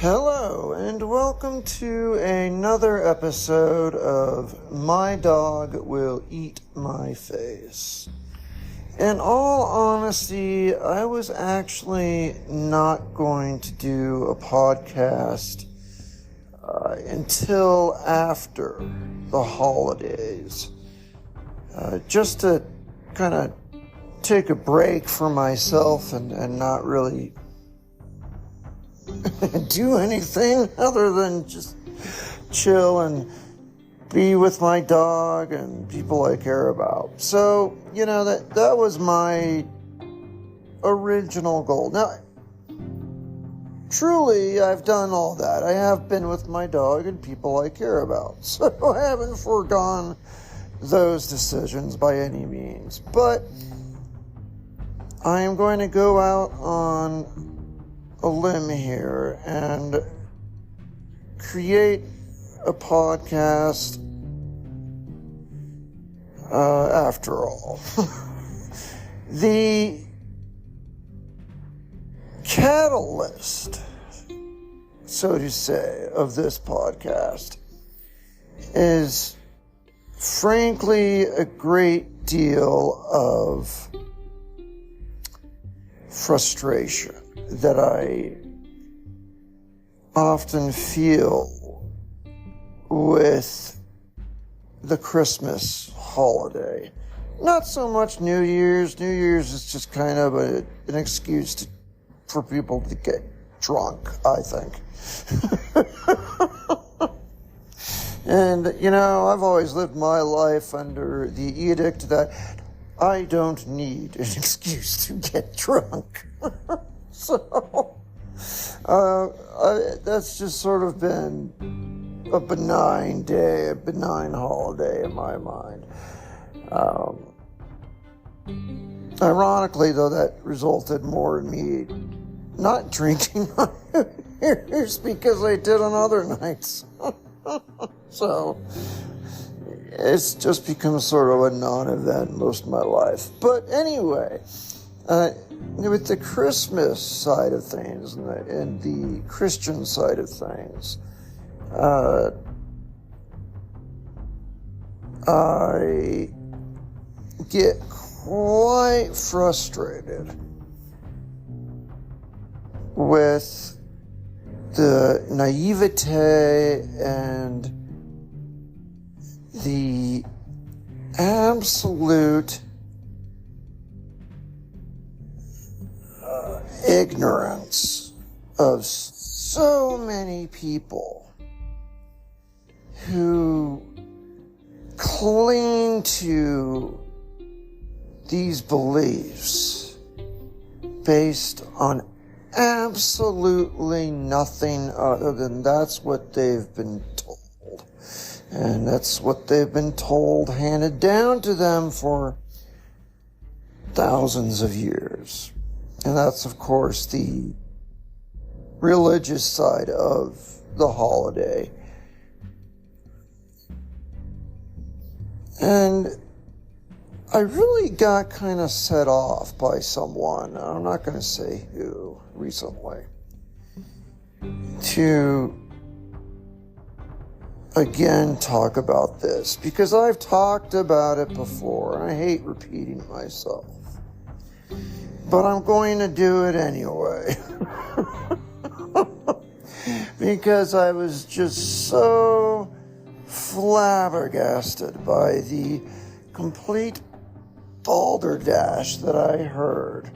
Hello, and welcome to another episode of My Dog Will Eat My Face. In all honesty, I was actually not going to do a podcast until after the holidays, just to kind of take a break for myself and not really do anything other than just chill and be with my dog and people I care about. So, that was my original goal. Now, truly, I've done all that. I have been with my dog and people I care about. So I haven't foregone those decisions by any means. But I am going to go out on a limb here and create a podcast after all. The catalyst, so to say, of this podcast is frankly a great deal of frustration that I often feel with the Christmas holiday. Not so much New Year's. New Year's is just kind of an excuse for people to get drunk, I think. And, I've always lived my life under the edict that I don't need an excuse to get drunk. So, that's just sort of been a benign day, a benign holiday in my mind. Ironically, though, that resulted more in me not drinking on New Year's because I did on other nights. So, it's just become sort of a non-event most of my life. But anyway, with the Christmas side of things and the Christian side of things, I get quite frustrated with the naivete and the absolute ignorance of so many people who cling to these beliefs based on absolutely nothing other than that's what they've been told. And that's what they've been told, handed down to them for thousands of years. And that's, of course, the religious side of the holiday. And I really got kind of set off by someone, I'm not going to say who, recently, to again talk about this, because I've talked about it before, and I hate repeating myself. But I'm going to do it anyway. Because I was just so flabbergasted by the complete balderdash that I heard.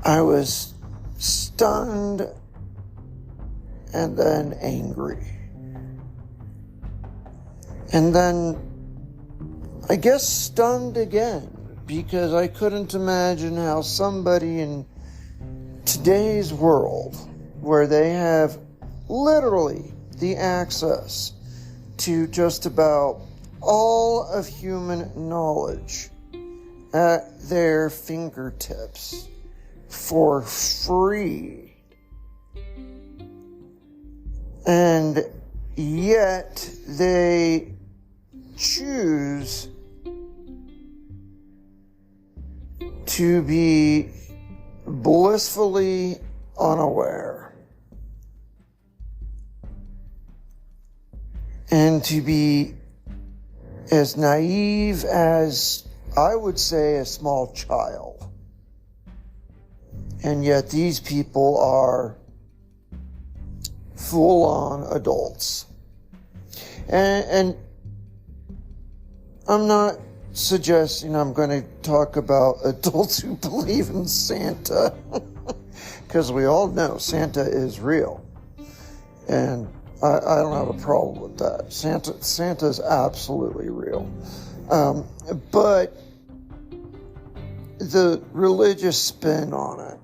I was stunned and then angry. And then I guess stunned again, because I couldn't imagine how somebody in today's world, where they have literally the access to just about all of human knowledge at their fingertips for free, and yet they choose to be blissfully unaware. And to be as naive as, I would say, a small child. And yet these people are full-on adults. And I'm not suggesting I'm going to talk about adults who believe in Santa, because we all know Santa is real. And I don't have a problem with that. Santa's absolutely real. But the religious spin on it,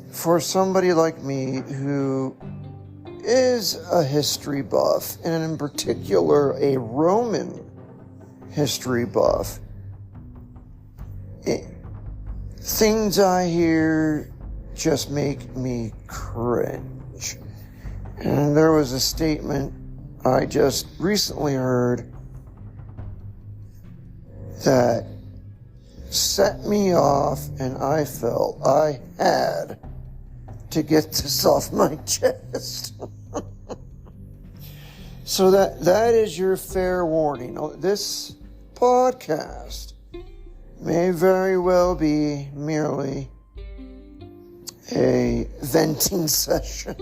for somebody like me who is a history buff, and in particular a Roman history buff, things I hear just make me cringe. And there was a statement I just recently heard that set me off, and I felt I had to get this off my chest. So that is your fair warning. This podcast may very well be merely a venting session.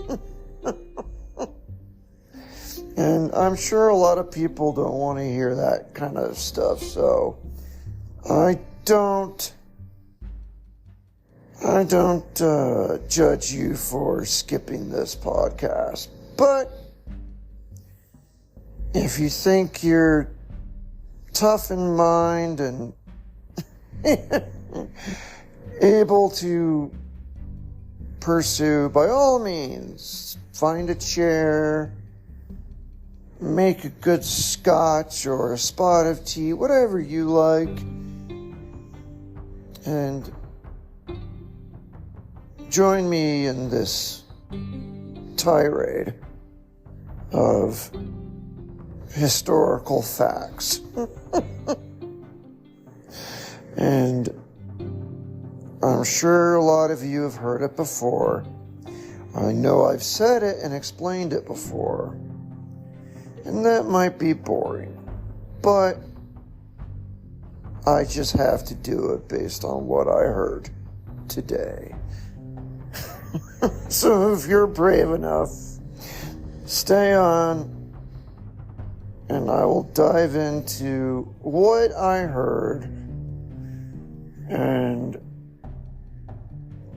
And I'm sure a lot of people don't want to hear that kind of stuff, so I don't judge you for skipping this podcast. But if you think you're tough in mind and able to pursue, by all means, find a chair, make a good scotch or a spot of tea, whatever you like, and join me in this tirade of historical facts. And I'm sure a lot of you have heard it before. I know I've said it and explained it before. And that might be boring, but I just have to do it based on what I heard today. So if you're brave enough, stay on, and I will dive into what I heard and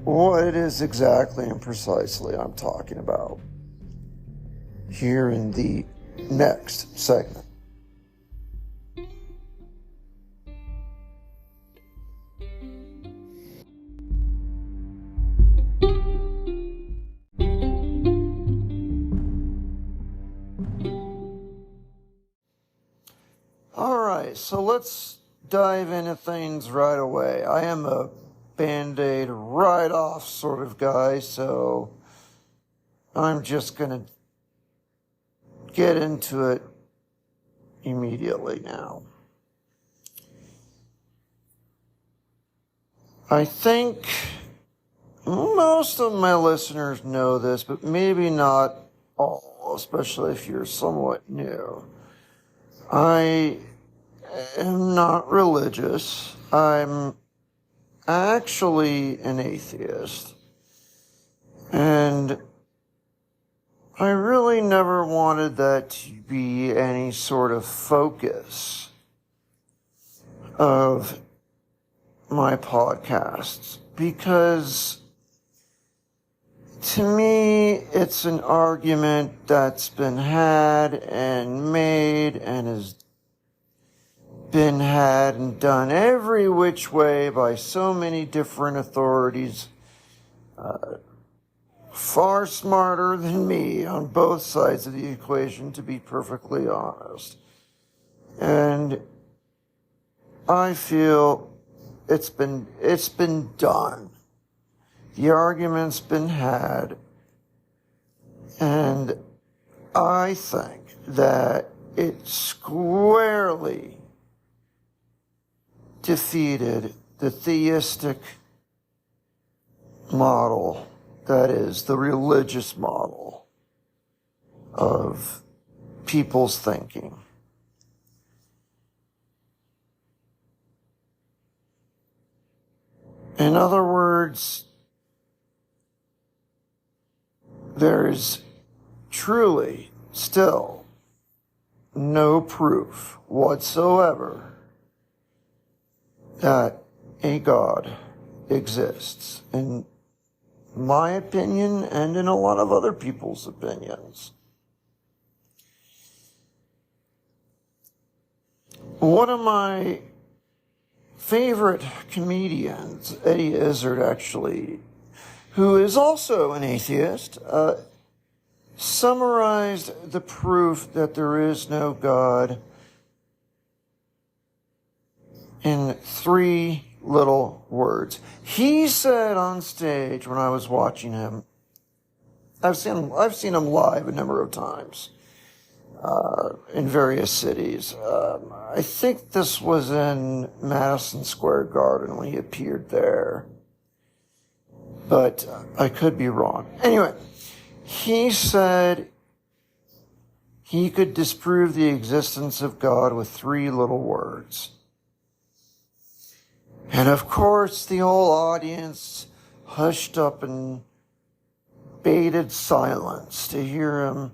what it is exactly and precisely I'm talking about here in the next segment. All right, so let's dive into things right away. I am a Band-Aid right off sort of guy, so I'm just going to get into it immediately now. I think most of my listeners know this, but maybe not all, especially if you're somewhat new. I am not religious. I'm actually an atheist. And I really never wanted that to be any sort of focus of my podcasts, because to me, it's an argument that's been had and made and has been had and done every which way by so many different authorities, far smarter than me on both sides of the equation, to be perfectly honest. And I feel it's been done. The argument's been had, and I think that it squarely defeated the theistic model, that is, the religious model of people's thinking. In other words, there is truly still no proof whatsoever that a God exists, in my opinion and in a lot of other people's opinions. One of my favorite comedians, Eddie Izzard actually, who is also an atheist, summarized the proof that there is no God in 3 little words. He said on stage when I was watching him, I've seen him live a number of times in various cities. I think this was in Madison Square Garden when he appeared there, but I could be wrong. Anyway, he said he could disprove the existence of God with 3 little words. And of course, the whole audience hushed up in bated silence to hear him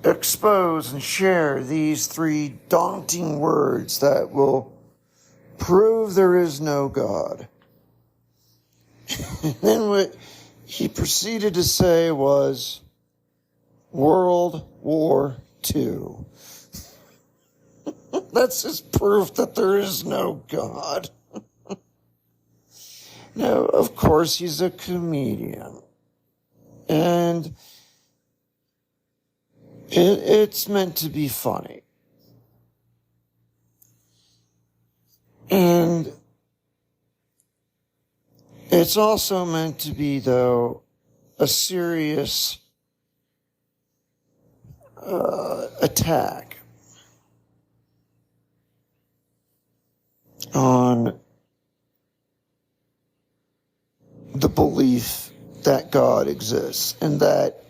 expose and share these 3 daunting words that will prove there is no God. And then what he proceeded to say was World War II. That's his proof that there is no God. Now, of course, he's a comedian. And it's meant to be funny. And it's also meant to be, though, a serious attack on the belief that God exists, and that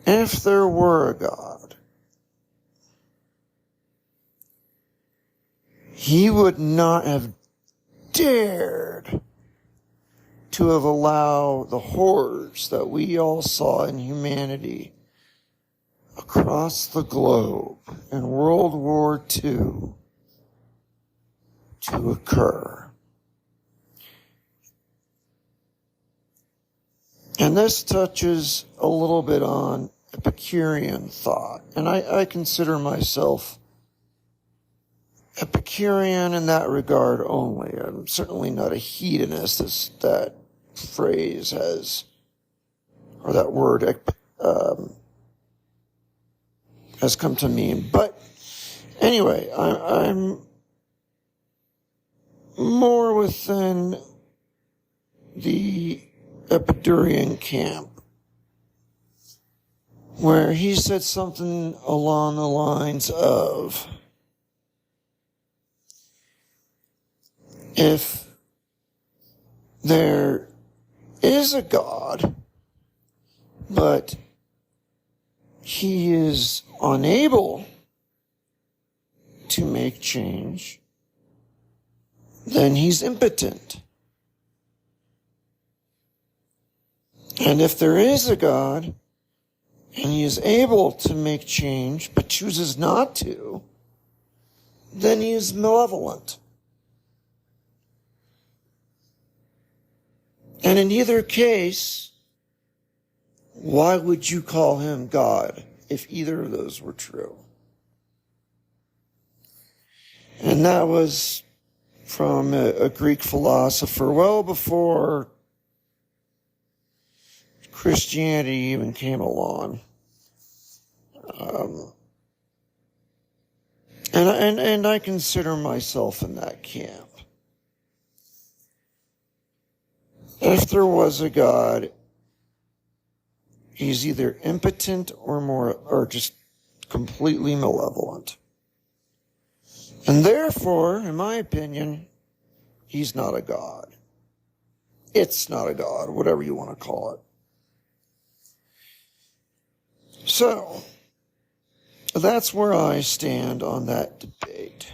if there were a God, he would not have dared to have allowed the horrors that we all saw in humanity across the globe in World War II to occur. And this touches a little bit on Epicurean thought. And I consider myself Epicurean in that regard only. I'm certainly not a hedonist, as that phrase has, or that word has come to mean. But anyway, I'm more within the Epicurean camp, where he said something along the lines of, if there is a God, but he is unable to make change, then he's impotent. And if there is a God, and he is able to make change, but chooses not to, then he is malevolent. And in either case, why would you call him God if either of those were true? And that was from a Greek philosopher well before Christianity even came along. And I consider myself in that camp. If there was a God, he's either impotent or just completely malevolent. And therefore, in my opinion, He's not a God. It's not a God, whatever you want to call it. So, that's where I stand on that debate.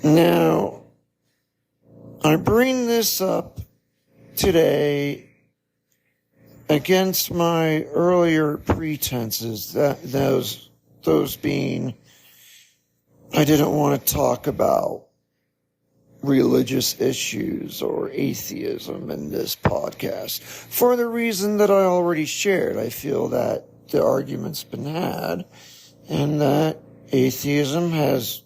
Now, I bring this up today against my earlier pretenses, that those being, I didn't want to talk about religious issues or atheism in this podcast for the reason that I already shared. I feel that the argument's been had and that atheism has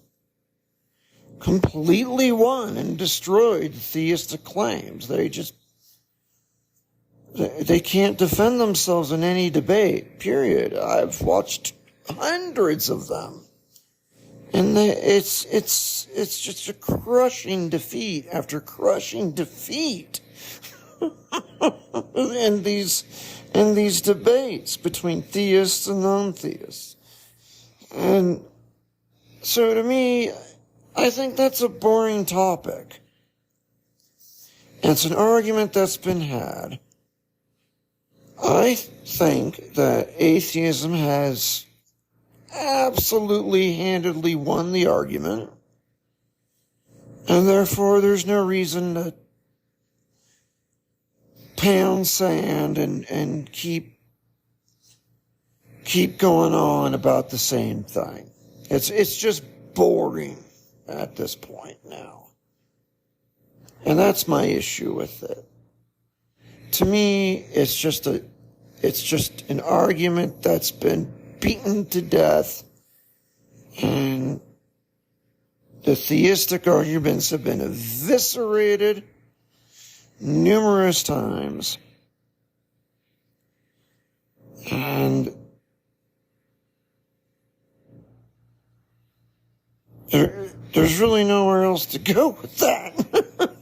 completely won and destroyed theistic claims. They can't defend themselves in any debate, period. I've watched hundreds of them. And it's just a crushing defeat after crushing defeat in these debates between theists and non-theists. And so to me, I think that's a boring topic. It's an argument that's been had. I think that atheism has absolutely handedly won the argument, and therefore there's no reason to pound sand and keep going on about the same thing. It's just boring at this point now. And that's my issue with it. To me, it's just an argument that's been beaten to death, and the theistic arguments have been eviscerated numerous times, and there's really nowhere else to go with that.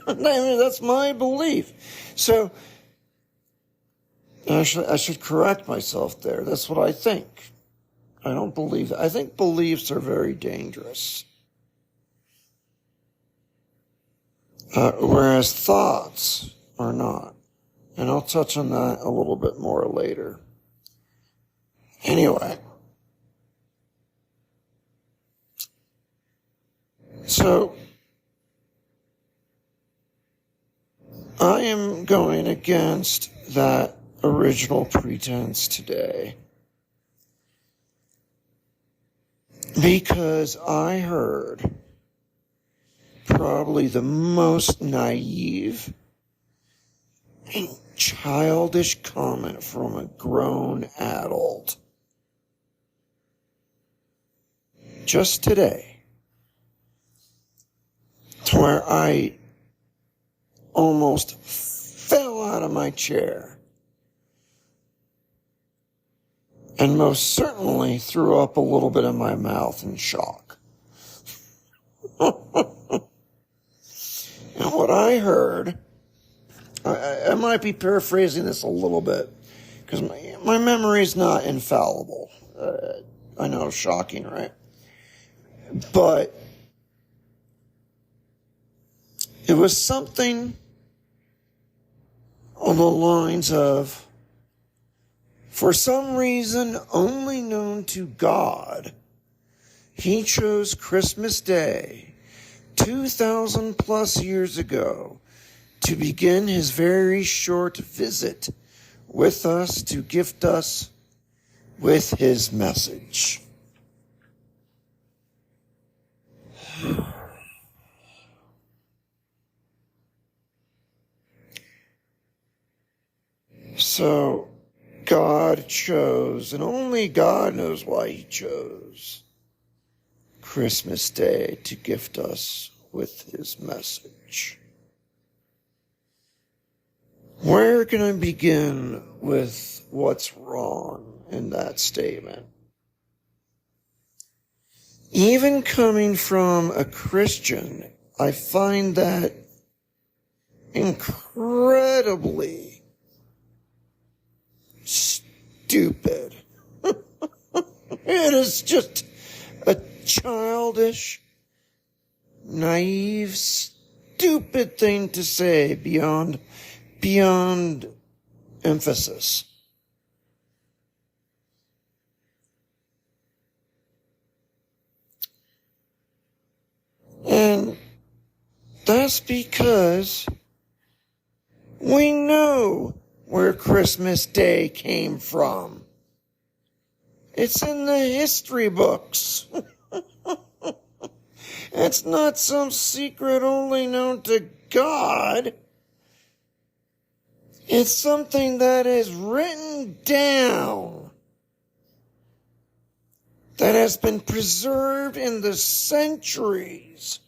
I mean, that's my belief. So I should correct myself there. That's what I think. I don't believe that. I think beliefs are very dangerous. Whereas thoughts are not. And I'll touch on that a little bit more later. Anyway. So, I am going against that original pretense today because I heard probably the most naive and childish comment from a grown adult just today, to where I almost fell out of my chair and most certainly threw up a little bit in my mouth in shock. And what I heard, I might be paraphrasing this a little bit, because my memory is not infallible. I know, shocking, right? But it was something on the lines of, for some reason only known to God, He chose Christmas Day 2,000 plus years ago to begin His very short visit with us to gift us with His message. So, God chose, and only God knows why He chose Christmas Day to gift us with His message. Where can I begin with what's wrong in that statement? Even coming from a Christian, I find that incredibly stupid. It is just a childish, naive, stupid thing to say beyond emphasis. And that's because we know where Christmas Day came from. It's in the history books. It's not some secret only known to God. It's something that is written down, that has been preserved in the centuries,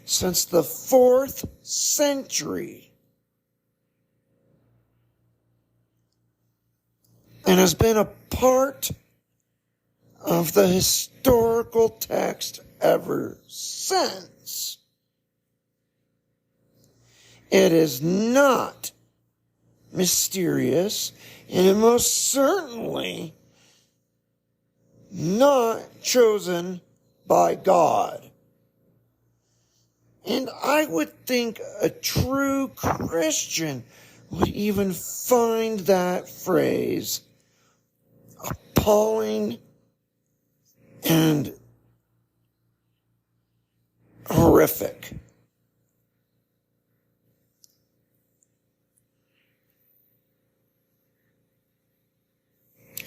since the 4th century, and has been a part of the historical text ever since. It is not mysterious, and it most certainly not chosen by God. And I would think a true Christian would even find that phrase appalling and horrific.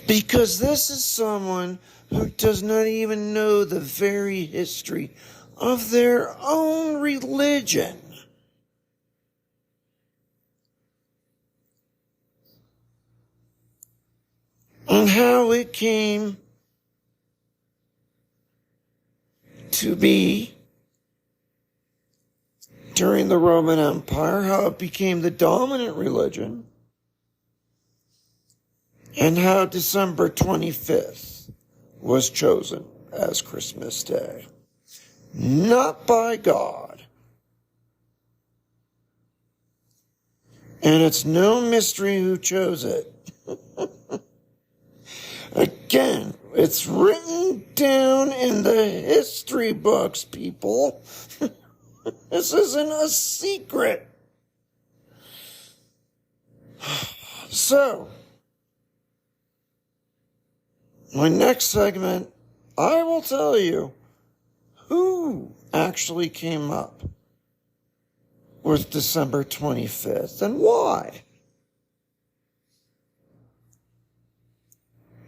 Because this is someone who does not even know the very history of their own religion. And how it came to be during the Roman Empire, how it became the dominant religion, and how December 25th was chosen as Christmas Day. Not by God. And it's no mystery who chose it. Again, it's written down in the history books, people. This isn't a secret. So, my next segment, I will tell you who actually came up with December 25th and why.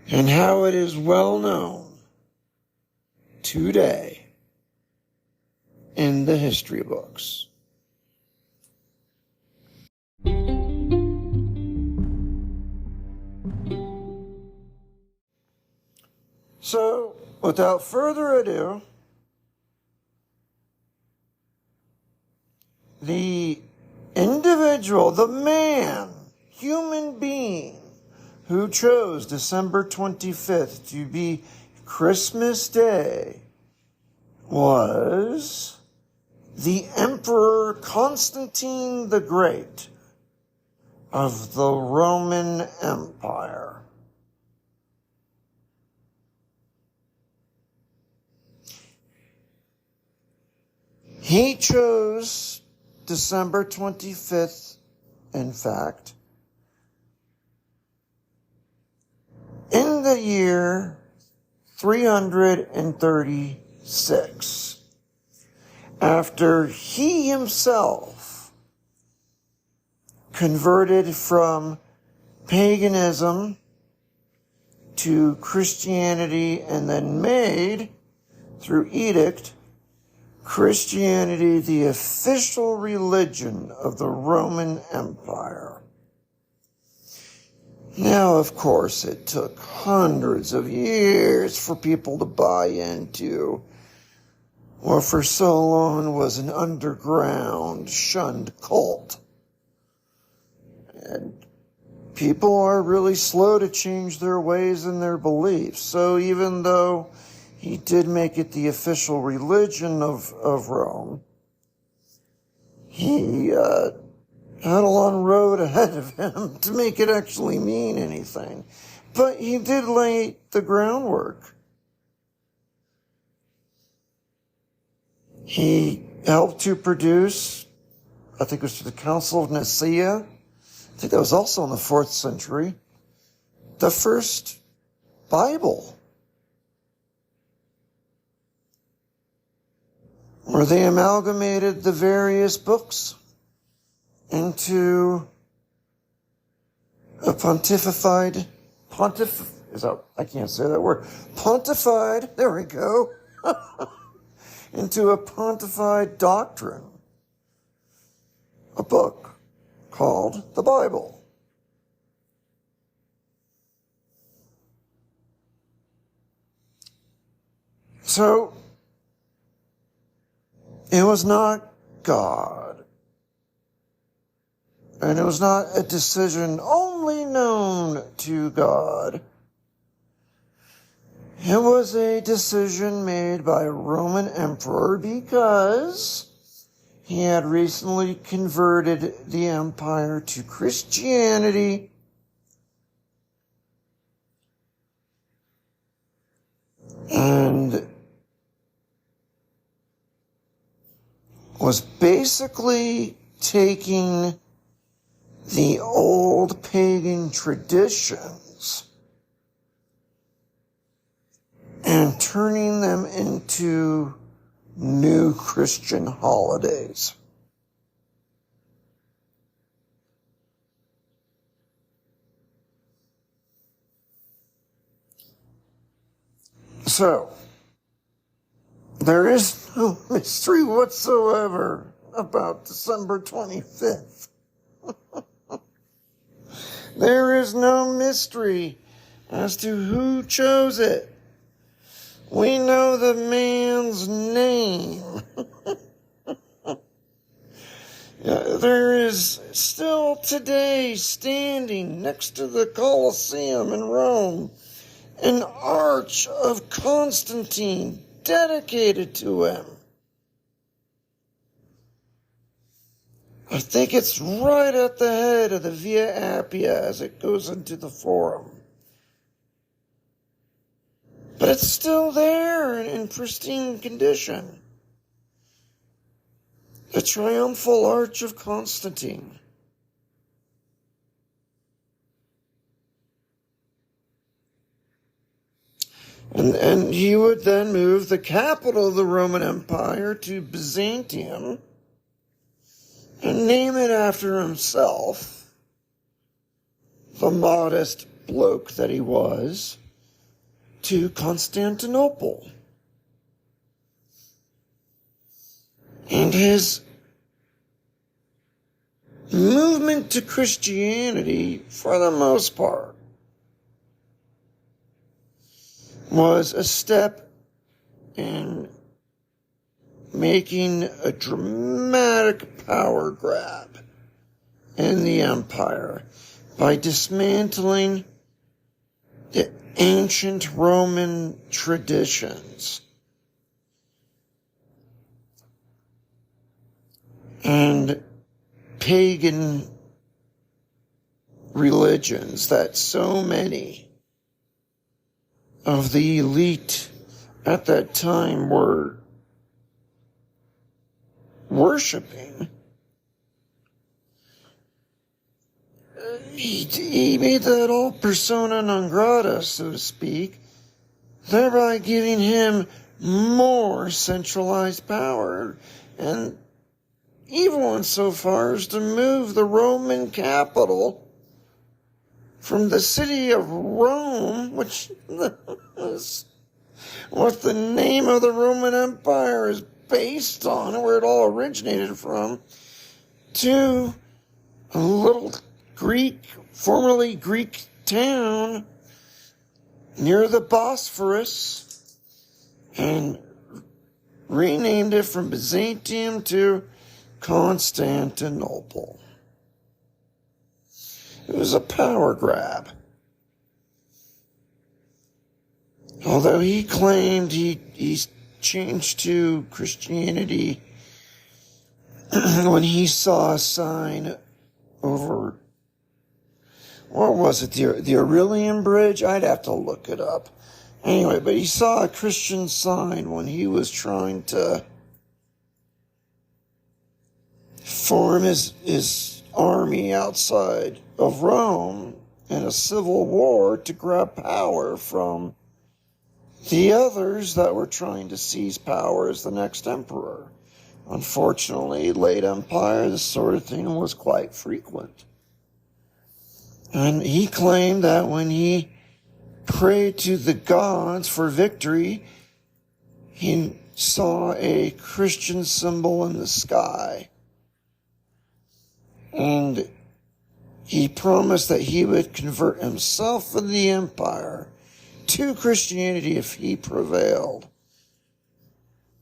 And how it is well known today in the history books. So, without further ado, the individual, the man, human being, who chose December 25th to be Christmas Day was the Emperor Constantine the Great of the Roman Empire. He chose December 25th, in fact, in the year 336, after he himself converted from paganism to Christianity and then made, through edict, Christianity the official religion of the Roman Empire. Now, of course, it took hundreds of years for people to buy into what for so long was an underground, shunned cult. And people are really slow to change their ways and their beliefs. So even though he did make it the official religion of Rome, he had a long road ahead of him to make it actually mean anything. But he did lay the groundwork He helped to produce, I think it was to the Council of Nicaea, I think that was also in the 4th century, the first Bible, where they amalgamated the various books into a pontified, I can't say that word, pontified, there we go, into a pontified doctrine, a book called the Bible. So, it was not God, and it was not a decision only known to God. It was a decision made by a Roman emperor because he had recently converted the empire to Christianity, and was basically taking the old pagan traditions and turning them into new Christian holidays. So, there is no mystery whatsoever about December 25th. There is no mystery as to who chose it. We know the man's name. There is still today standing next to the Colosseum in Rome an arch of Constantine dedicated to him. I think it's right at the head of the Via Appia as it goes into the Forum. But it's still there in pristine condition. The triumphal arch of Constantine. And he would then move the capital of the Roman Empire to Byzantium and name it after himself, the modest bloke that he was, to Constantinople. And his movement to Christianity, for the most part, was a step in making a dramatic power grab in the empire by dismantling the ancient Roman traditions and pagan religions that so many of the elite at that time were worshiping. He made that all persona non grata, so to speak, thereby giving him more centralized power, and even went so far as to move the Roman capital from the city of Rome, which is what the name of the Roman Empire is based on, where it all originated from, to a little formerly Greek town near the Bosphorus, and renamed it from Byzantium to Constantinople. It was a power grab. Although he claimed he changed to Christianity when he saw a sign over, what was it, the Aurelian Bridge? I'd have to look it up. Anyway, but he saw a Christian sign when he was trying to form his army outside of Rome in a civil war to grab power from the others that were trying to seize power as the next emperor. Unfortunately, late empire, this sort of thing was quite frequent. And he claimed that when he prayed to the gods for victory, he saw a Christian symbol in the sky. And he promised that he would convert himself and the empire to Christianity if he prevailed.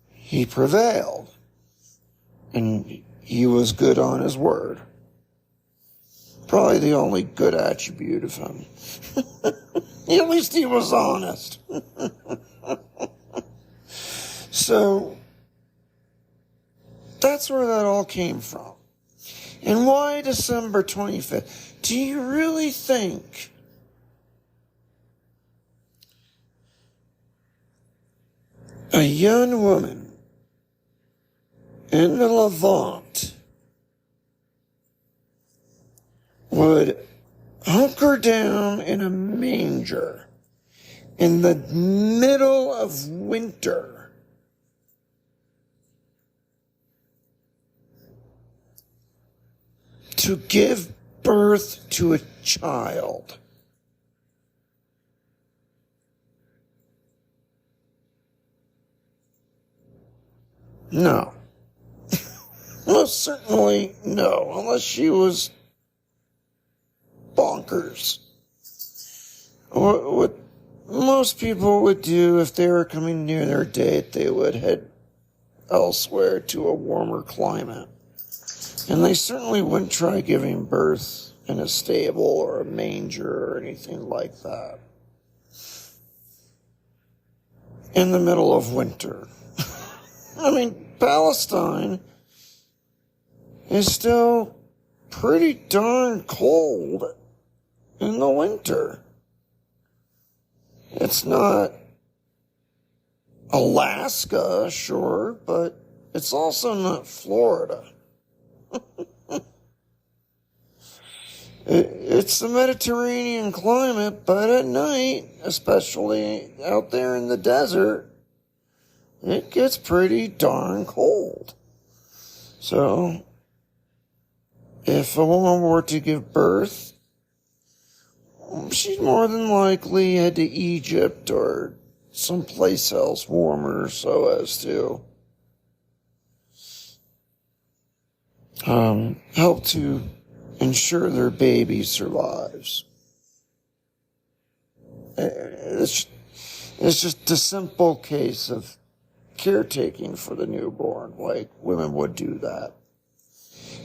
He prevailed. And he was good on his word. Probably the only good attribute of him. At least he was honest. So, that's where that all came from. And why December 25th? Do you really think a young woman in the Levant would hunker down in a manger in the middle of winter to give birth to a child? No. Most certainly no, unless she was bonkers. What most people would do if they were coming near their date, they would head elsewhere to a warmer climate. And they certainly wouldn't try giving birth in a stable or a manger or anything like that in the middle of winter. I mean, Palestine is still pretty darn cold in the winter. It's not Alaska, sure, but it's also not Florida. It's the Mediterranean climate, but at night, especially out there in the desert, it gets pretty darn cold. So, if a woman were to give birth, she'd more than likely head to Egypt or someplace else warmer so as to help to ensure their baby survives. It's just a simple case of caretaking for the newborn, like women would do that.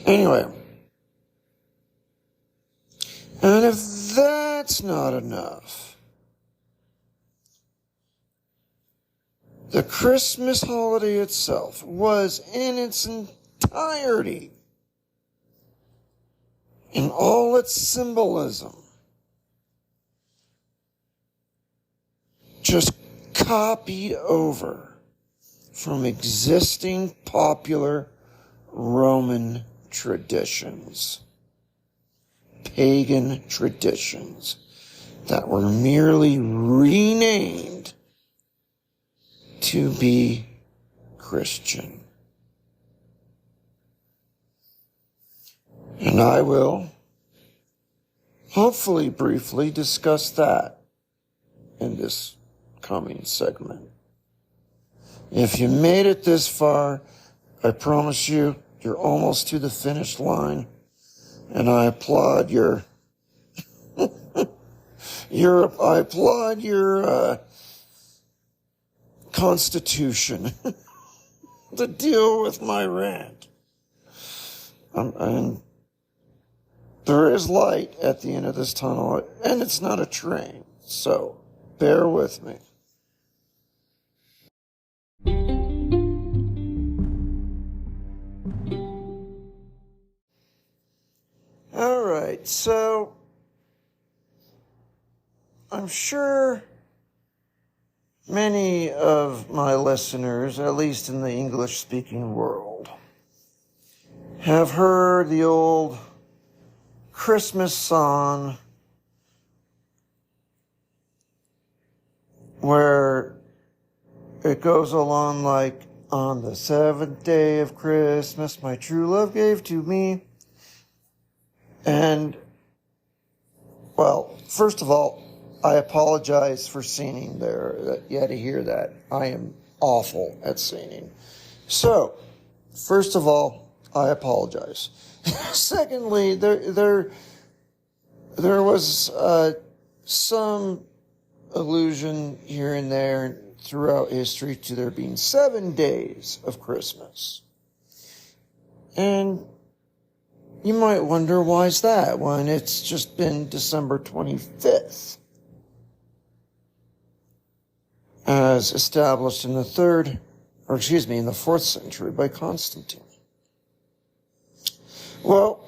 Anyway, and if that's not enough, the Christmas holiday itself was in its entirety, in all its symbolism, just copied over from existing popular Roman traditions, pagan traditions that were merely renamed to be Christian. And I will hopefully briefly discuss that in this coming segment. If you made it this far, I promise you, you're almost to the finish line, and I applaud your constitution to deal with my rant. And there is light at the end of this tunnel, and it's not a train, so bear with me. All right, so I'm sure many of my listeners, at least in the English-speaking world, have heard the old Christmas song where it goes along like, on the seventh day of Christmas, my true love gave to me. And, well, first of all, I apologize for singing there. You had to hear that. I am awful at singing. So, first of all, I apologize. Secondly, there was some allusion here and there throughout history to there being 7 days of Christmas. And you might wonder, why is that when it's just been December 25th? As established in the 4th century by Constantine. Well,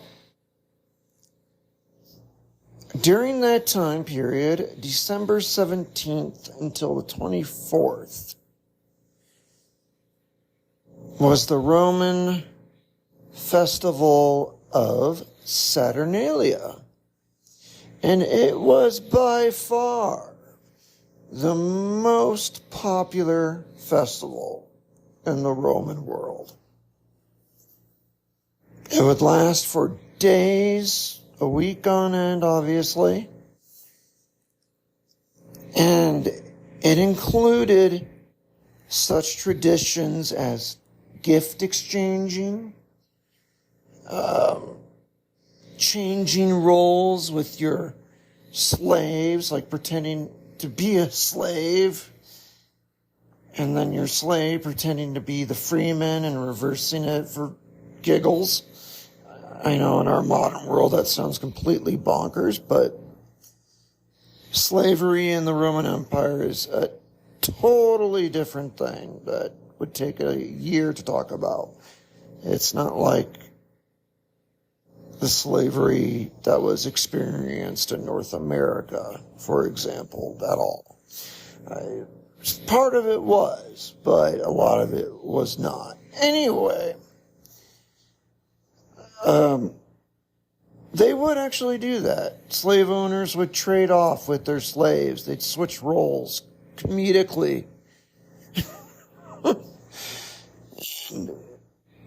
during that time period, December 17th until the 24th, was the Roman festival of Saturnalia. And it was by far the most popular festival in the Roman world. It would last for days, a week on end, obviously. And it included such traditions as gift exchanging, changing roles with your slaves, like pretending to be a slave, and then your slave pretending to be the freeman and reversing it for giggles. I know in our modern world that sounds completely bonkers, but slavery in the Roman Empire is a totally different thing that would take a year to talk about. It's not like the slavery that was experienced in North America, for example, at all. Part of it was, but a lot of it was not. Anyway, they would actually do that. Slave owners would trade off with their slaves. They'd switch roles comedically. And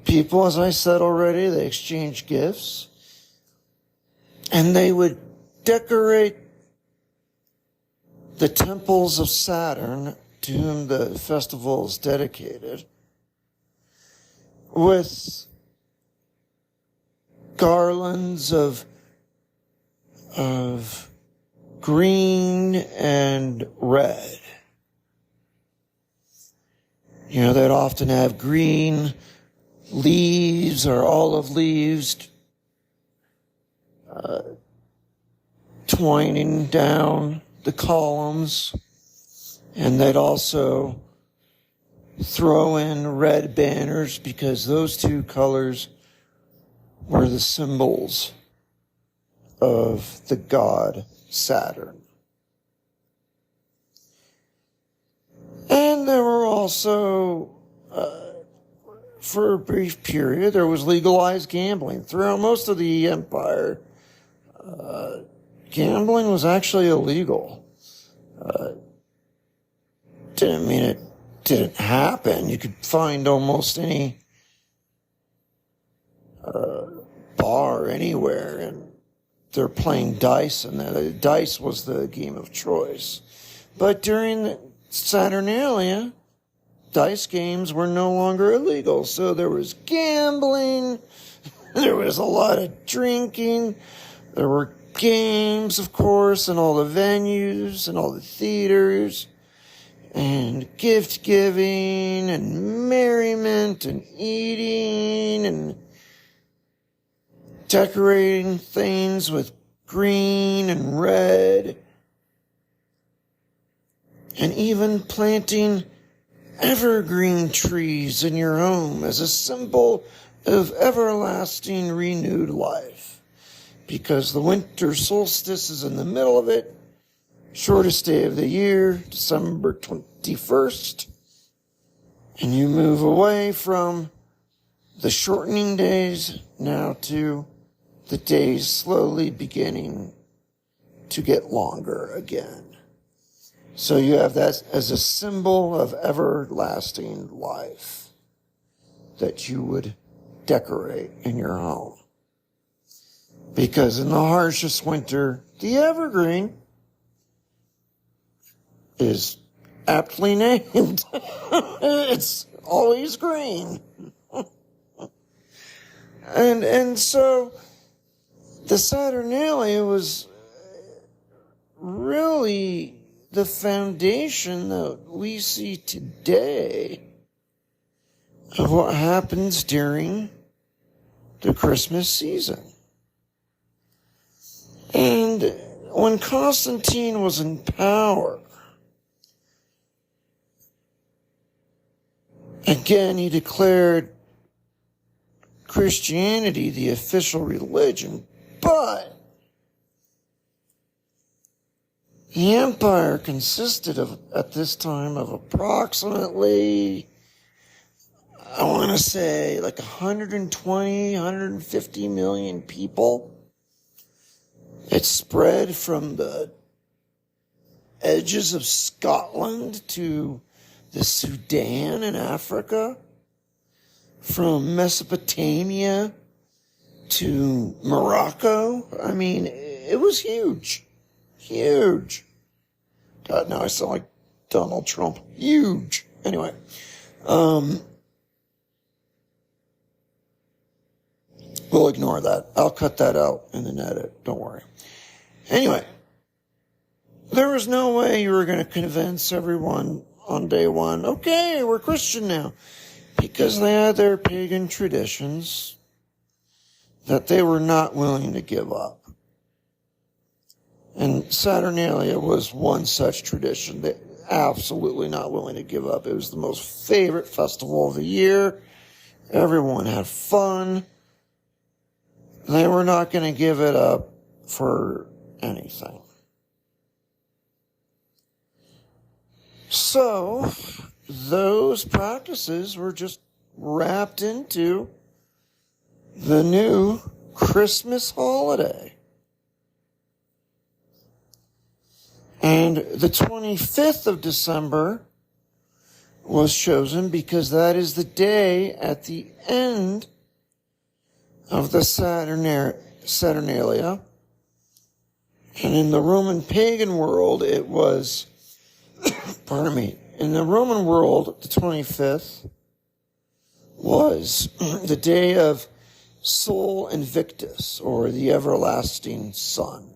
people, as I said already, they exchanged gifts. And they would decorate the temples of Saturn, to whom the festival is dedicated, with garlands of green and red. You know, they'd often have green leaves or olive leaves twining down the columns, and they'd also throw in red banners because those two colors were the symbols of the god Saturn. And there were also, for a brief period, there was legalized gambling. Throughout most of the empire, gambling was actually illegal. Didn't mean it didn't happen. You could find almost any bar anywhere, and they're playing dice, and the dice was the game of choice. But during the Saturnalia, dice games were no longer illegal, so there was gambling, there was a lot of drinking, there were games, of course, and all the venues and all the theaters, and gift giving and merriment and eating and decorating things with green and red, and even planting evergreen trees in your home as a symbol of everlasting renewed life. Because the winter solstice is in the middle of it, shortest day of the year, December 21st, and you move away from the shortening days now to the days slowly beginning to get longer again. So you have that as a symbol of everlasting life that you would decorate in your home. Because in the harshest winter, the evergreen is aptly named. It's always green. And so the Saturnalia was really the foundation that we see today of what happens during the Christmas season. And when Constantine was in power, again, he declared Christianity the official religion, but the empire consisted of, at this time, of approximately, I want to say, like 120, 150 million people. It spread from the edges of Scotland to the Sudan in Africa, from Mesopotamia to Morocco. I mean, it was huge. Huge. God, now I sound like Donald Trump. Huge. Anyway, we'll ignore that. I'll cut that out in the edit. Don't worry. Anyway, there was no way you were going to convince everyone on day one, okay, we're Christian now, because they had their pagan traditions that they were not willing to give up. And Saturnalia was one such tradition that absolutely not willing to give up. It was the most favorite festival of the year. Everyone had fun. They were not going to give it up for anything. So, those practices were just wrapped into the new Christmas holiday. And the 25th of December was chosen because that is the day at the end of the Saturnalia. And in the Roman pagan world, it was, pardon me, in the Roman world, the 25th was the day of Sol Invictus, or the everlasting sun.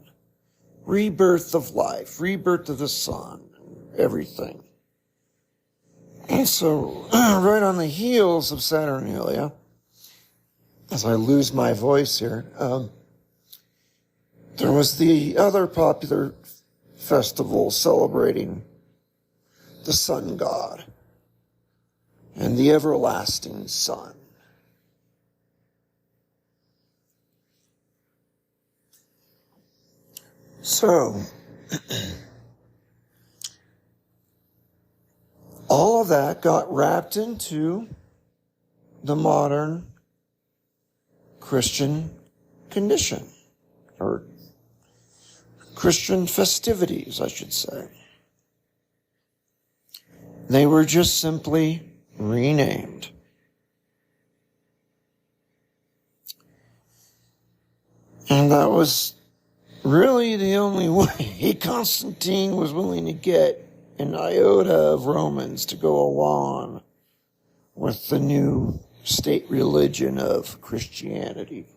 Rebirth of life, rebirth of the sun, everything. And so, right on the heels of Saturnalia, as I lose my voice here, there was the other popular festival celebrating the sun god and the everlasting sun. So, all of that got wrapped into the modern Christian condition, or Christian festivities, I should say. They were just simply renamed. And that was really the only way Constantine was willing to get an iota of Romans to go along with the new state religion of Christianity.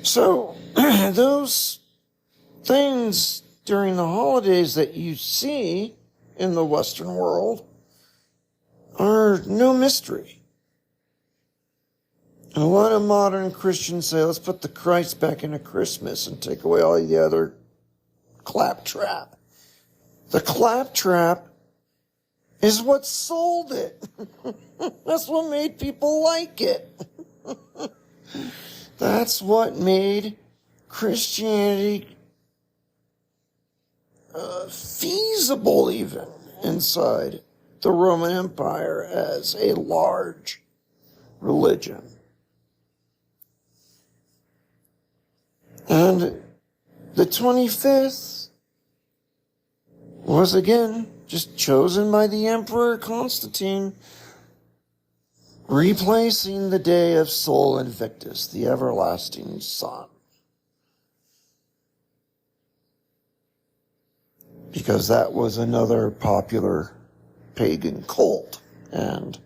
So, those things during the holidays that you see in the Western world are no mystery. And a lot of modern Christians say, let's put the Christ back into Christmas and take away all the other claptrap. The claptrap is what sold it. That's what made people like it. That's what made Christianity feasible even inside the Roman Empire as a large religion. And the 25th was again just chosen by the Emperor Constantine, replacing the day of Sol Invictus, the everlasting sun. Because that was another popular pagan cult, and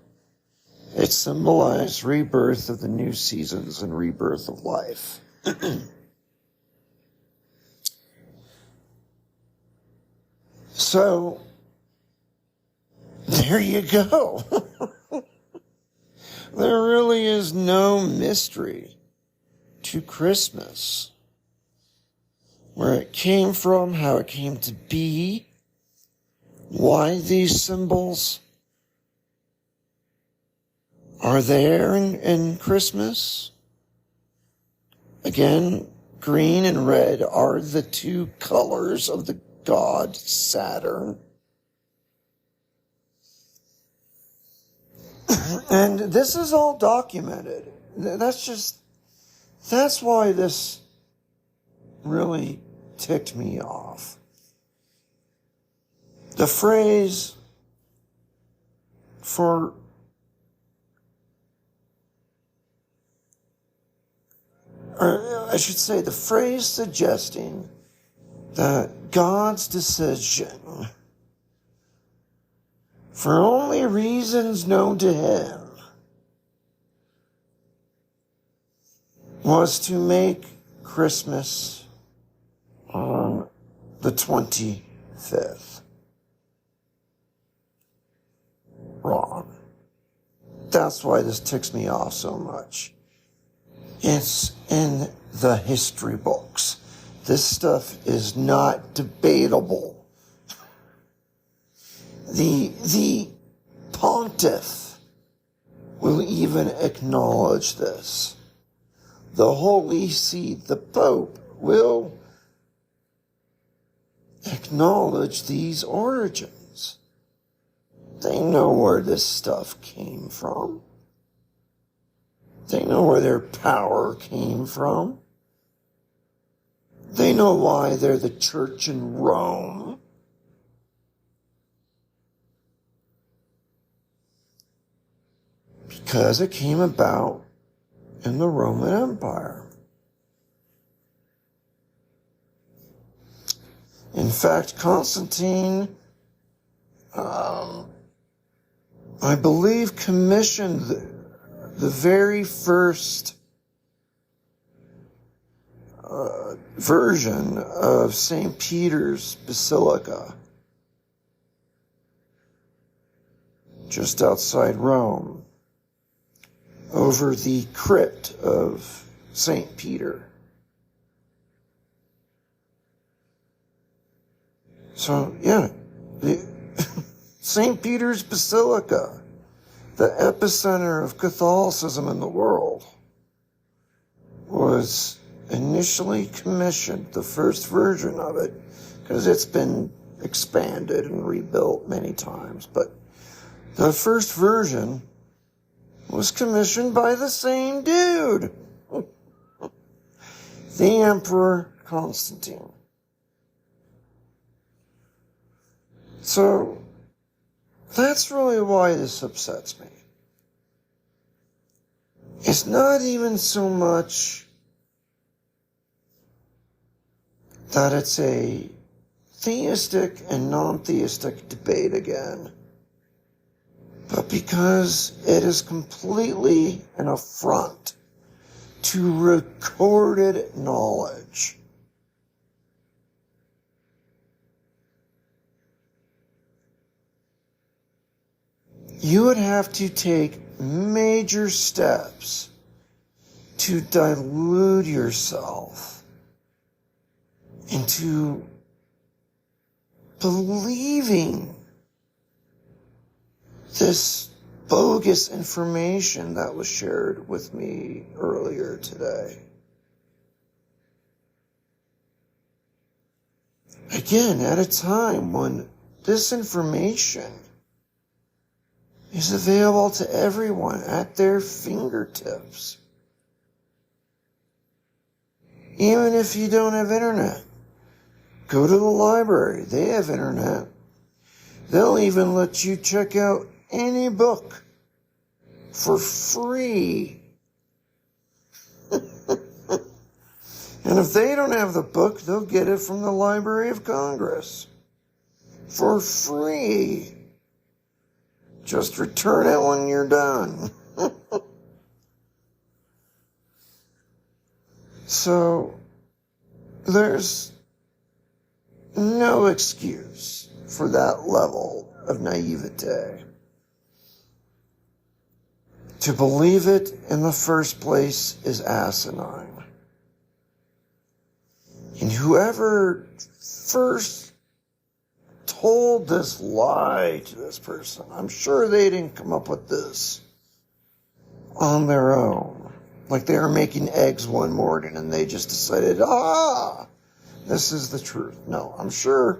it symbolized rebirth of the new seasons and rebirth of life. So, there you go. There really is no mystery to Christmas. Where it came from, how it came to be, why these symbols are there in Christmas. Again, green and red are the two colors of the god Saturn. And this is all documented. That's why this really ticked me off. The phrase for or I should say the phrase suggesting that God's decision, for only reasons known to him, was to make Christmas on the 25th. Wrong. That's why this ticks me off so much. It's in the history books. This stuff is not debatable. The pontiff will even acknowledge this. The Holy See, the Pope, will acknowledge these origins. They know where this stuff came from. They know where their power came from. They know why they're the church in Rome. Because it came about in the Roman Empire. In fact, Constantine, I believe, commissioned the very first version of St. Peter's Basilica, just outside Rome, over the crypt of St. Peter. So, yeah, St. Peter's Basilica, the epicenter of Catholicism in the world, was initially commissioned, the first version of it, because it's been expanded and rebuilt many times, but the first version was commissioned by the same dude, the Emperor Constantine. So, that's really why this upsets me. It's not even so much that it's a theistic and non-theistic debate again, but because it is completely an affront to recorded knowledge. You would have to take major steps to delude yourself into believing this bogus information that was shared with me earlier today. Again, at a time when this information is available to everyone at their fingertips. Even if you don't have internet, go to the library. They have internet. They'll even let you check out any book for free. And if they don't have the book, they'll get it from the Library of Congress for free. Just return it when you're done. So, there's no excuse for that level of naivete. To believe it in the first place is asinine. And whoever first told this lie to this person, I'm sure they didn't come up with this on their own. Like they were making eggs one morning and they just decided, this is the truth. No, I'm sure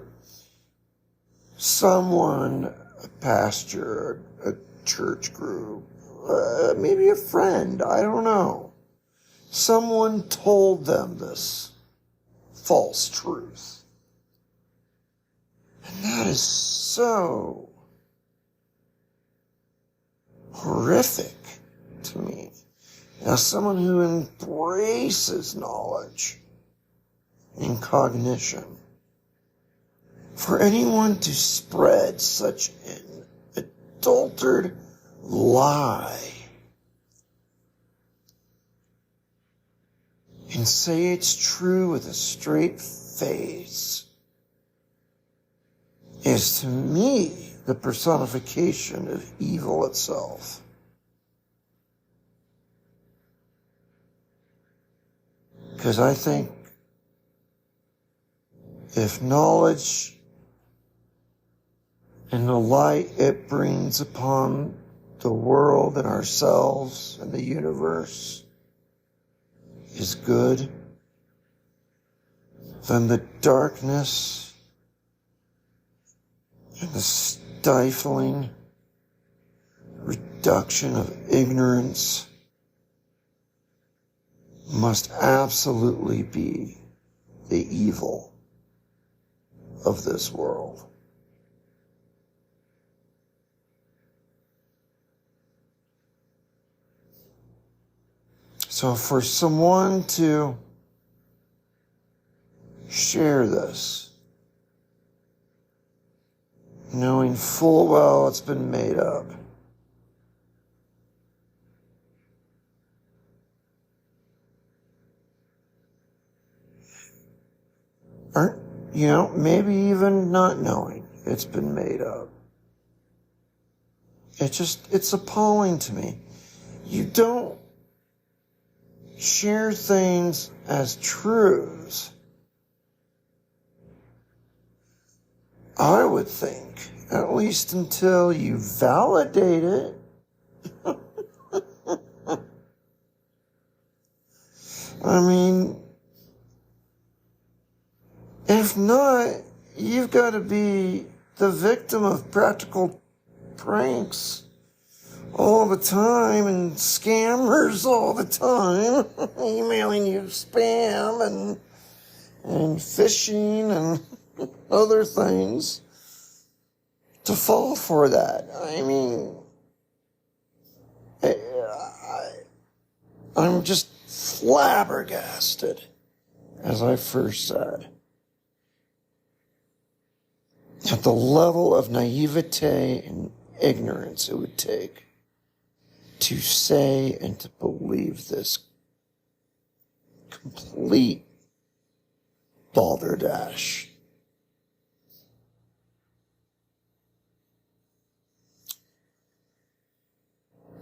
someone, a pastor, a church group, maybe a friend, I don't know. Someone told them this false truth. And that is so horrific to me. As someone who embraces knowledge and cognition, for anyone to spread such an adulterated lie and say it's true with a straight face is to me the personification of evil itself. Because I think if knowledge and the light it brings upon the world and ourselves and the universe is good, then the darkness and the stifling reduction of ignorance must absolutely be the evil of this world. So for someone to share this, knowing full well it's been made up, or, maybe even not knowing it's been made up. It's appalling to me. You don't share things as truths, I would think, at least until you validate it. I mean, if not, you've got to be the victim of practical pranks all the time and scammers all the time, emailing you spam and phishing and other things to fall for that. I mean, I'm just flabbergasted, as I first said, at the level of naivete and ignorance it would take to say and to believe this complete balderdash.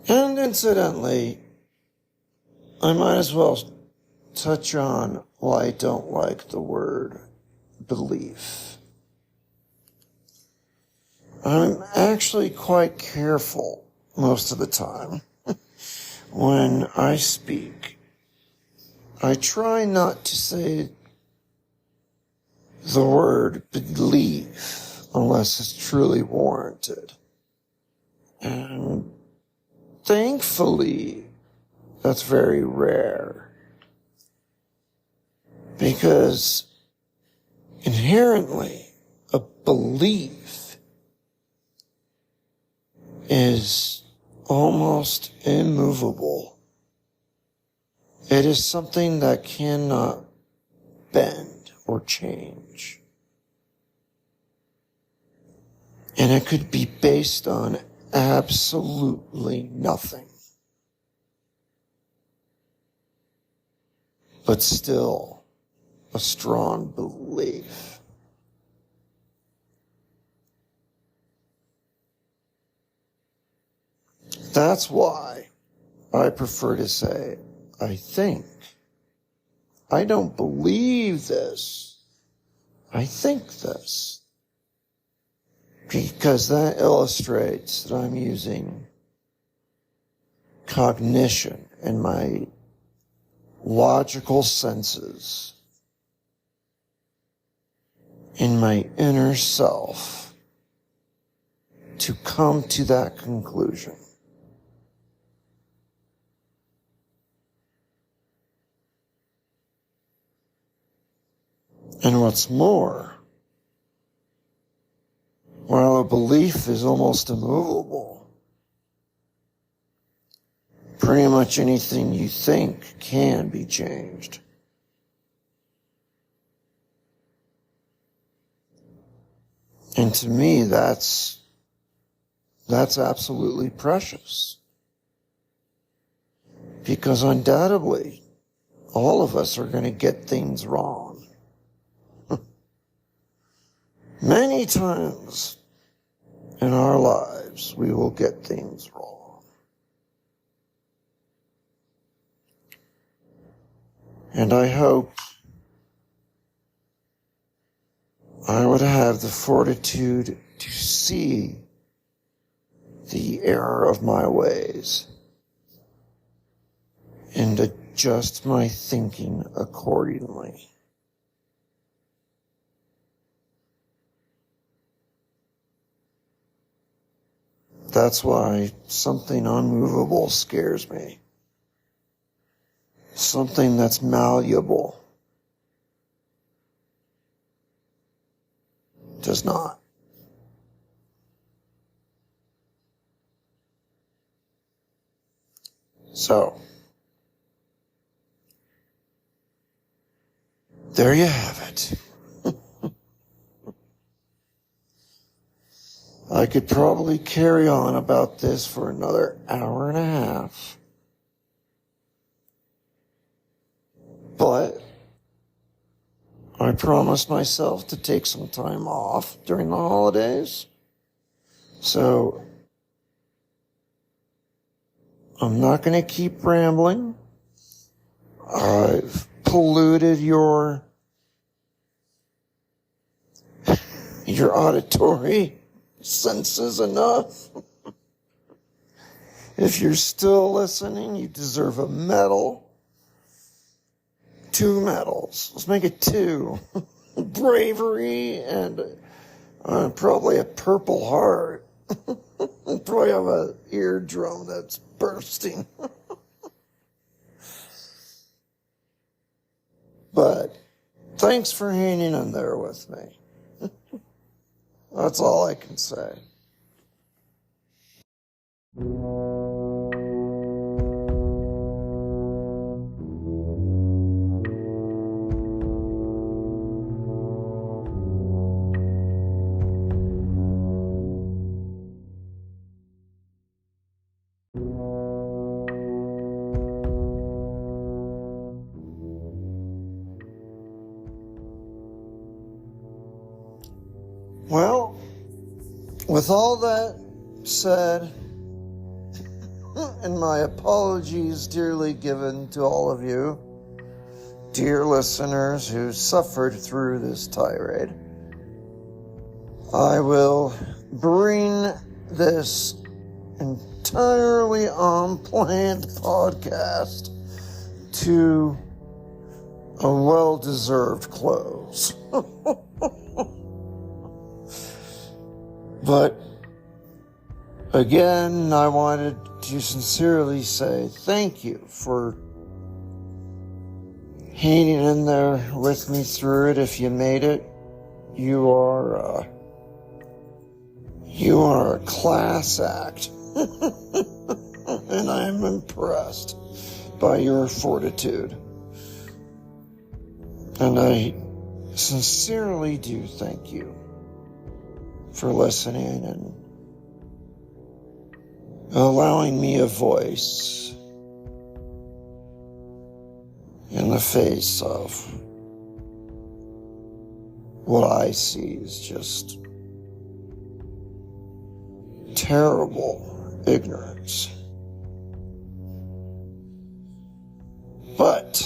And incidentally, I might as well touch on why I don't like the word belief. I'm actually quite careful most of the time when I speak. I try not to say the word belief unless it's truly warranted. And thankfully, that's very rare. Because inherently, a belief is almost immovable. It is something that cannot bend or change. And it could be based on absolutely nothing. But still, a strong belief. That's why I prefer to say, I think. I don't believe this. I think this. Because that illustrates that I'm using cognition and my logical senses in my inner self to come to that conclusion. And what's more, while a belief is almost immovable, pretty much anything you think can be changed. And to me, that's absolutely precious. Because undoubtedly, all of us are going to get things wrong. Many times in our lives, we will get things wrong. And I hope I would have the fortitude to see the error of my ways and adjust my thinking accordingly. That's why something unmovable scares me. Something that's malleable does not. So, there you have it. I could probably carry on about this for another hour and a half. But I promised myself to take some time off during the holidays. So I'm not going to keep rambling. I've polluted your auditory senses enough. If you're still listening, you deserve a medal. 2 medals. Let's make it 2. Bravery and probably a Purple Heart. Probably have an eardrum that's bursting. But thanks for hanging in there with me. That's all I can say. Well, with all that said, and my apologies dearly given to all of you, dear listeners who suffered through this tirade, I will bring this entirely unplanned podcast to a well-deserved close. But Again, I wanted to sincerely say thank you for hanging in there with me through it. If you made it, you are a class act. And I am impressed by your fortitude. And I sincerely do thank you for listening and allowing me a voice in the face of what I see is just terrible ignorance. But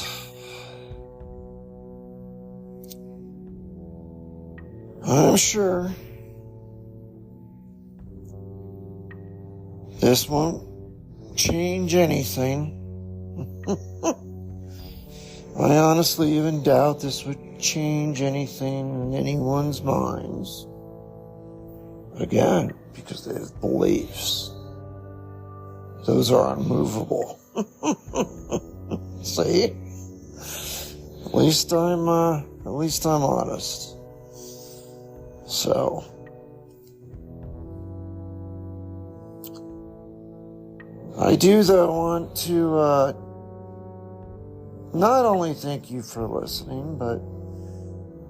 I'm sure this won't change anything. I honestly even doubt this would change anything in anyone's minds. Again, because they have beliefs. Those are unmovable. See? At least I'm honest. So, I do though want to not only thank you for listening, but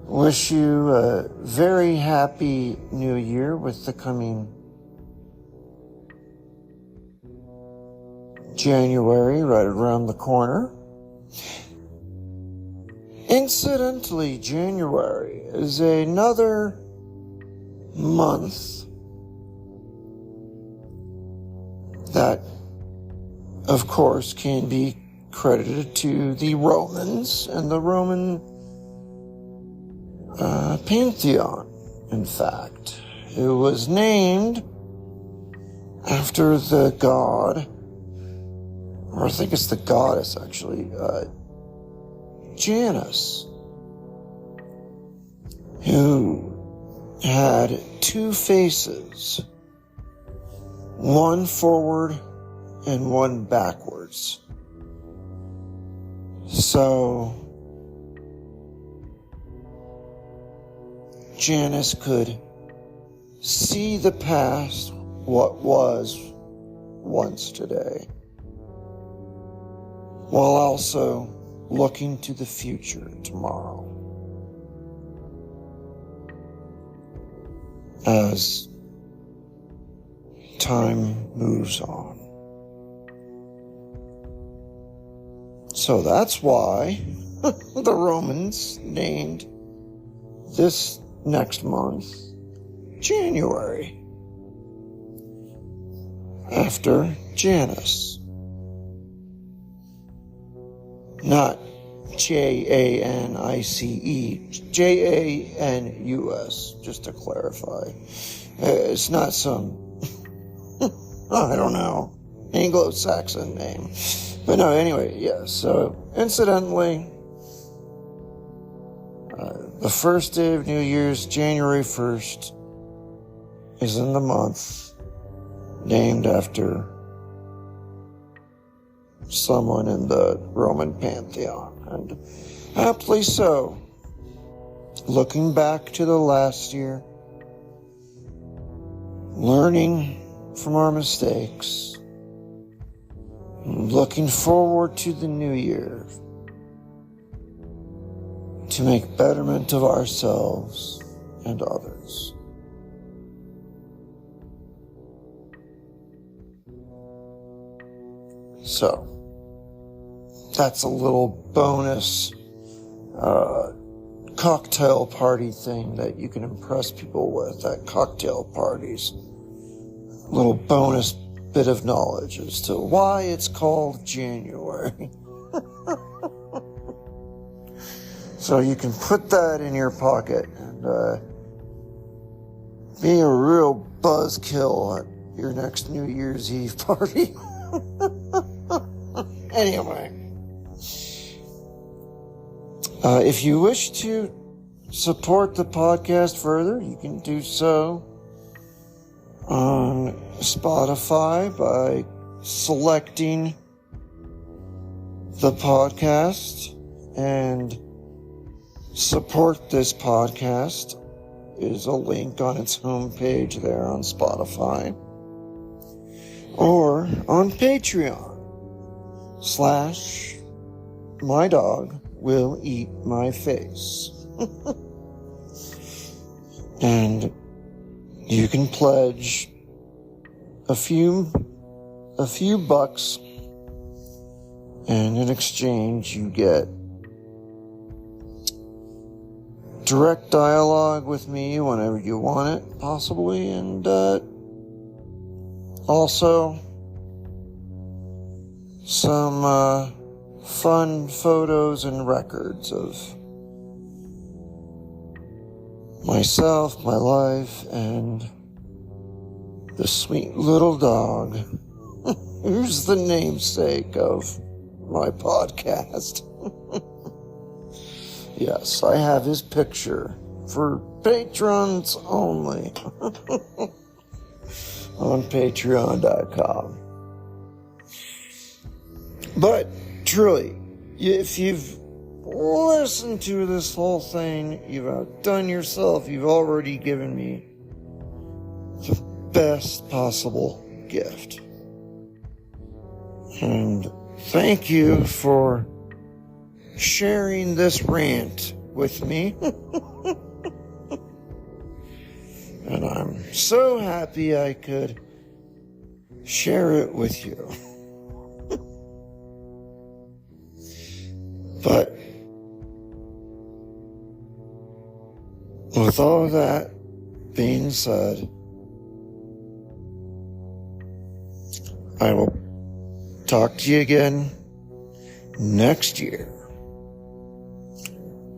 wish you a very happy new year with the coming January right around the corner. Incidentally, January is another month that, of course, can be credited to the Romans and the Roman pantheon. In fact, it was named after the god, or I think it's the goddess actually, Janus, who had two faces, one forward and one backwards. So Janus could see the past, what was once today, while also looking to the future tomorrow. As time moves on. So that's why the Romans named this next month January, after Janus. Not Janice, Janus, just to clarify. It's not some, I don't know, Anglo-Saxon name. But no, anyway, yeah, so incidentally, the first day of New Year's, January 1st, is in the month named after someone in the Roman pantheon, and aptly so. Looking back to the last year, learning from our mistakes, looking forward to the new year to make betterment of ourselves and others. So, that's a little bonus cocktail party thing that you can impress people with at cocktail parties. A little bonus bit of knowledge as to why it's called January. So you can put that in your pocket and be a real buzzkill at your next New Year's Eve party. Anyway, if you wish to support the podcast further, you can do so on Spotify by selecting the podcast, and support this podcast is a link on its homepage there on Spotify, or on Patreon / my dog will eat my face. And you can pledge a few bucks, and in exchange you get direct dialogue with me whenever you want it, possibly, and also some fun photos and records of myself, my life, and the sweet little dog who's the namesake of my podcast. Yes, I have his picture for patrons only on patreon.com. But truly, if you've listened to this whole thing, you've outdone yourself, you've already given me the best possible gift. And thank you for sharing this rant with me. And I'm so happy I could share it with you. But with all that being said, I will talk to you again next year.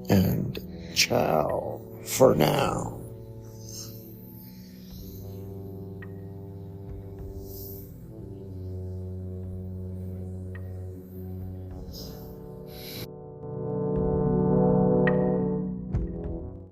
And ciao for now.